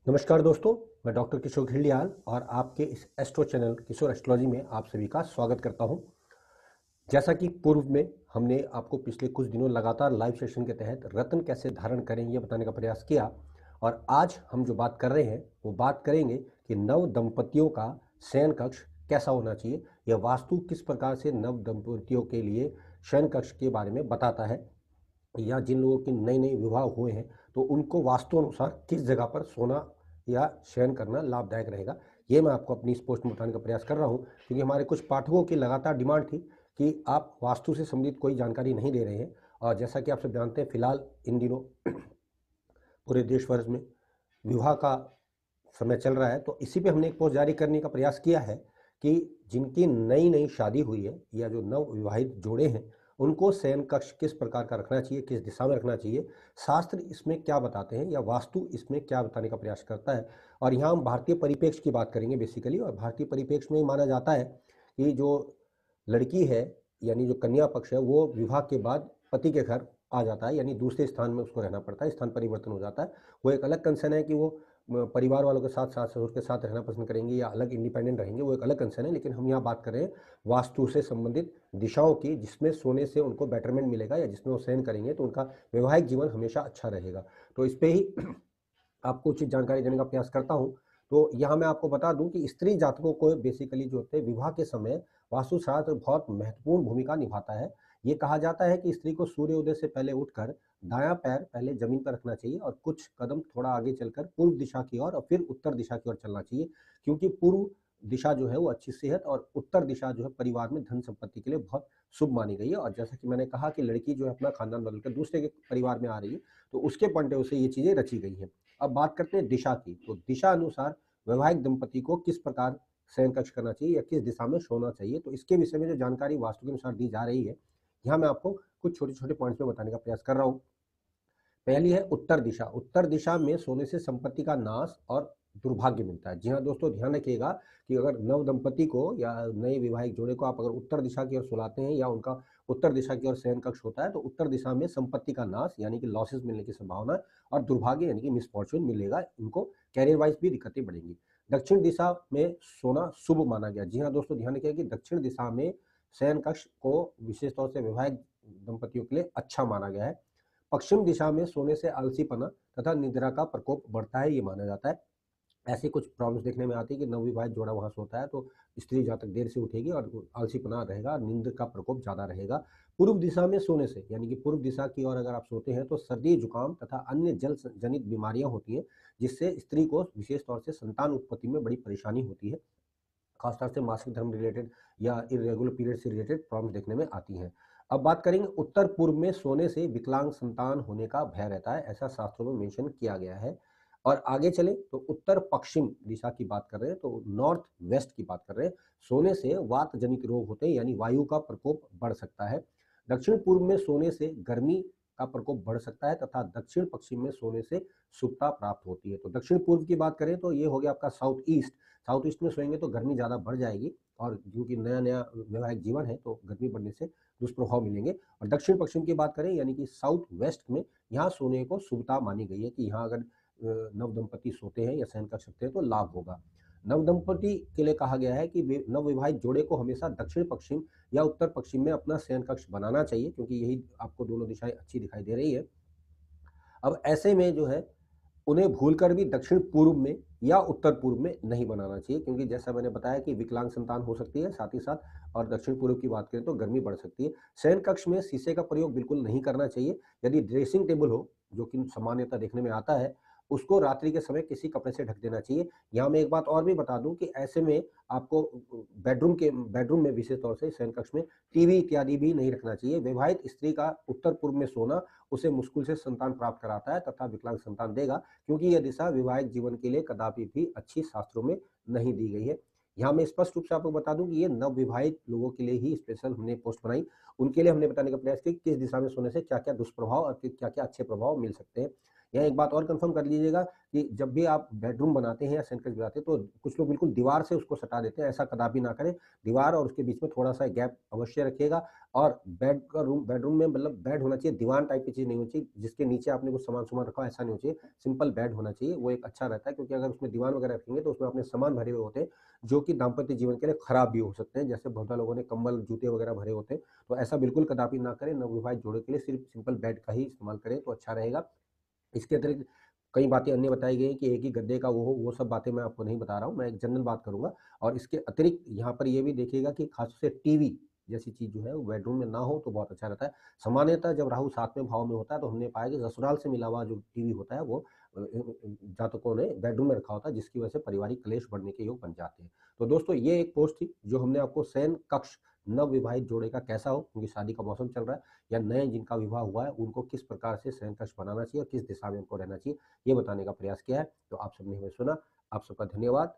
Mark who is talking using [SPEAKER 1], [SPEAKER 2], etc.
[SPEAKER 1] नमस्कार दोस्तों, मैं डॉक्टर किशोर खिल्डियाल और आपके इस एस्ट्रो चैनल किशोर एस्ट्रोलॉजी में आप सभी का स्वागत करता हूं। जैसा कि पूर्व में हमने आपको पिछले कुछ दिनों लगातार लाइव सेशन के तहत रत्न कैसे धारण करें ये बताने का प्रयास किया, और आज हम जो बात कर रहे हैं वो बात करेंगे कि नव दंपतियों का शयन कक्ष कैसा होना चाहिए। यह वास्तु किस प्रकार से नव दंपतियों के लिए शयन कक्ष के बारे में बताता है, या जिन लोगों के नए नए विवाह हुए हैं तो उनको वास्तु अनुसार किस जगह पर सोना या शयन करना लाभदायक रहेगा। ये मैं आपको अपनी इस पोस्ट में बताने का प्रयास कर रहा हूँ, क्योंकि हमारे कुछ पाठकों की लगातार डिमांड थी कि आप वास्तु से संबंधित कोई जानकारी नहीं दे रहे हैं। और जैसा कि आप सब जानते हैं, फिलहाल इन दिनों पूरे देश भर में विवाह का समय चल रहा है, तो इसी पे हमने एक पोस्ट जारी करने का प्रयास किया है कि जिनकी नई नई शादी हुई है या जो नव विवाहित जोड़े हैं उनको शयन कक्ष किस प्रकार का रखना चाहिए, किस दिशा में रखना चाहिए, शास्त्र इसमें क्या बताते हैं या वास्तु इसमें क्या बताने का प्रयास करता है। और यहाँ हम भारतीय परिप्रेक्ष्य की बात करेंगे बेसिकली, और भारतीय परिप्रेक्ष्य में माना जाता है कि जो लड़की है यानी जो कन्या पक्ष है वो विवाह के बाद पति के घर आ जाता है, यानी दूसरे स्थान में उसको रहना पड़ता है, स्थान परिवर्तन हो जाता है। वो एक अलग कंसर्न है कि वो परिवार वालों के साथ, सास ससुर के साथ रहना पसंद करेंगे या अलग इंडिपेंडेंट रहेंगे, वो एक अलग कंसर्न है। लेकिन हम यहाँ बात कर रहे हैं वास्तु से संबंधित दिशाओं की, जिसमें सोने से उनको बेटरमेंट मिलेगा या जिसमें वो शयन करेंगे तो उनका वैवाहिक जीवन हमेशा अच्छा रहेगा। तो इस पे ही आपको उचित जानकारी देने का प्रयास करता हूँ। तो यहाँ मैं आपको बता दूं कि स्त्री जातकों को बेसिकली जो होते हैं विवाह के समय वास्तुशास्त्र बहुत महत्वपूर्ण भूमिका निभाता है। ये कहा जाता है कि स्त्री को सूर्योदय से पहले उठकर दायां पैर पहले जमीन पर रखना चाहिए और कुछ कदम थोड़ा आगे चलकर पूर्व दिशा की ओर और फिर उत्तर दिशा की ओर चलना चाहिए, क्योंकि पूर्व दिशा जो है वो अच्छी सेहत और उत्तर दिशा जो है परिवार में धन संपत्ति के लिए बहुत शुभ मानी गई है। और जैसा कि मैंने कहा कि लड़की जो है अपना खानदान बदलकर दूसरे के परिवार में आ रही है, तो उसके पॉइंट ऑफ व्यू से ये चीजें रची गई हैं। अब बात करते हैं दिशा की, तो दिशा अनुसार वैवाहिक दंपति को किस प्रकार शयन कक्ष करना चाहिए या किस दिशा में सोना चाहिए, तो इसके विषय में जो जानकारी वास्तु के अनुसार दी जा रही है, यहाँ मैं आपको कुछ छोटे छोटे पॉइंट्स में बताने का प्रयास कर रहा हूँ। पहली है उत्तर दिशा। उत्तर दिशा में सोने से संपत्ति का नाश और दुर्भाग्य मिलता है। जी हाँ दोस्तों, ध्यान रखिएगा कि अगर नव दंपति को या नए वैवाहिक जोड़े को आप अगर उत्तर दिशा की ओर सुलाते हैं या उनका उत्तर दिशा की ओर शयन कक्ष होता है, तो उत्तर दिशा में संपत्ति का नाश यानी कि लॉसेस मिलने की संभावना है और दुर्भाग्य यानी कि मिसफॉर्चून मिलेगा, उनको कैरियर वाइज भी दिक्कतें बढ़ेंगी। दक्षिण दिशा में सोना शुभ माना गया। जी हाँ दोस्तों, ध्यान रखिएगा कि दक्षिण दिशा में शयन कक्ष को विशेष तौर से वैवाहिक दंपतियों के लिए अच्छा माना गया है। पश्चिम दिशा में सोने से आलसीपना तथा निद्रा का प्रकोप बढ़ता है, ये माना जाता है। ऐसी कुछ प्रॉब्लम्स देखने में आती है कि नवविवाहित जोड़ा वहां सोता है तो स्त्री जहाँ तक देर से उठेगी और आलसीपना रहेगा, नींद का प्रकोप ज्यादा रहेगा। पूर्व दिशा में सोने से यानी कि पूर्व दिशा की ओर अगर आप सोते हैं तो सर्दी, जुकाम तथा अन्य जल जनित बीमारियां होती हैं, जिससे स्त्री को विशेष तौर से संतान उत्पत्ति में बड़ी परेशानी होती है। खासतौर से मासिक धर्म रिलेटेड या इरेगुलर पीरियड से रिलेटेड प्रॉब्लम्स देखने में आती हैं। अब बात करेंगे उत्तर पूर्व में सोने से विकलांग संतान होने का भय रहता है, ऐसा शास्त्रों में मेंशन किया गया है। और आगे चले तो उत्तर पश्चिम दिशा की बात कर रहे हैं, तो नॉर्थ वेस्ट की बात कर रहे हैं, सोने से वात जनित रोग होते हैं यानी वायु का प्रकोप बढ़ सकता है। दक्षिण पूर्व में सोने से गर्मी का प्रकोप बढ़ सकता है तथा दक्षिण पश्चिम में सोने से शुभता प्राप्त होती है। तो दक्षिण पूर्व की बात करें तो ये हो गया आपका साउथ ईस्ट। साउथ ईस्ट में सोएंगे तो गर्मी ज़्यादा बढ़ जाएगी, और क्योंकि नया नया वैवाहिक जीवन है तो गर्मी बढ़ने से दुष्प्रभाव मिलेंगे। और दक्षिण पश्चिम की बात करें यानी कि साउथ वेस्ट में, यहाँ सोने को शुभता मानी गई है कि यहाँ अगर नव दंपति सोते हैं या शयन कर सकते हैं तो लाभ होगा। नव दंपति के लिए कहा गया है कि नव विवाहित जोड़े को हमेशा दक्षिण पश्चिम या उत्तर पश्चिम में अपना शयन कक्ष बनाना चाहिए, क्योंकि यही आपको दोनों दिशाएं अच्छी दिखाई दे रही है। अब ऐसे में जो है उन्हें भूलकर भी दक्षिण पूर्व में या उत्तर पूर्व में नहीं बनाना चाहिए, क्योंकि जैसा मैंने बताया कि विकलांग संतान हो सकती है, साथ ही साथ और दक्षिण पूर्व की बात करें तो गर्मी बढ़ सकती है। शयन कक्ष में शीशे का प्रयोग बिल्कुल नहीं करना चाहिए। यदि ड्रेसिंग टेबल हो, जो कि सामान्यतः देखने में आता है, उसको रात्रि के समय किसी कपड़े से ढक देना चाहिए। यहाँ मैं एक बात और भी बता दूं कि ऐसे में आपको बेडरूम में विशेष तौर से शयन कक्ष में टीवी इत्यादि भी नहीं रखना चाहिए। विवाहित स्त्री का उत्तर पूर्व में सोना उसे मुश्किल से संतान प्राप्त कराता है तथा विकलांग संतान देगा, क्योंकि यह दिशा वैवाहिक जीवन के लिए कदापि भी अच्छी शास्त्रों में नहीं दी गई है। यहाँ मैं स्पष्ट रूप से आपको बता दूं कि ये नव विवाहित लोगों के लिए ही स्पेशल हमने पोस्ट बनाई। उनके लिए हमने बताने का प्रयास किया कि किस दिशा में सोने से क्या क्या दुष्प्रभाव और क्या क्या अच्छे प्रभाव मिल सकते हैं। यहाँ एक बात और कंफर्म कर लीजिएगा कि जब भी आप बेडरूम बनाते हैं या सैंडविच बनाते हैं तो कुछ लोग बिल्कुल दीवार से उसको सटा देते हैं, ऐसा कदापि ना करें। दीवार और उसके बीच में थोड़ा-सा गैप अवश्य रखिएगा और बेडरूम में मतलब बेड होना चाहिए, दीवान टाइप की चीज़ नहीं होनी चाहिए, जिसके नीचे आपने कुछ सामान-सुमान रखा हो, ऐसा नहीं होना चाहिए। सिंपल बेड होना चाहिए, वो एक अच्छा रहता है, क्योंकि अगर उसमें दीवान वगैरह रखेंगे तो उसमें अपने सामान भरे हुए होते हैं, जो कि दाम्पत्य जीवन के लिए खराब भी हो सकते हैं। जैसे बहुत लोगों ने कंबल, जूते वगैरह भरे होते हैं, तो ऐसा बिल्कुल कदापि ना करें। नवविवाहित जोड़े के लिए सिर्फ सिंपल बेड का ही इस्तेमाल करें तो अच्छा रहेगा। इसके अतिरिक्त कई बातें अन्य बताई गई हैं कि एक ही गद्दे का वो हो, वो सब बातें मैं आपको नहीं बता रहा हूँ, मैं एक जनरल बात करूँगा। और इसके अतिरिक्त यहाँ पर ये भी देखिएगा कि खास से टीवी जैसी चीज़ जो है वो बेडरूम में ना हो तो बहुत अच्छा रहता है। सामान्यतः जब राहु 7वें भाव में होता है तो हमने पाया कि ससुराल से मिला हुआ जो टीवी होता है वो जातकों ने बेडरूम में रखा होता है, जिसकी वजह से पारिवारिक क्लेश बढ़ने के योग बन जाते हैं। तो दोस्तों ये एक पोस्ट थी जो हमने आपको शयन कक्ष नवविवाहित जोड़े का कैसा हो, क्योंकि शादी का मौसम चल रहा है, या नए जिनका विवाह हुआ है उनको किस प्रकार से शयन कक्ष बनाना चाहिए और किस दिशा में उनको रहना चाहिए, ये बताने का प्रयास किया है। तो आप सबने हमें सुना, आप सबका धन्यवाद।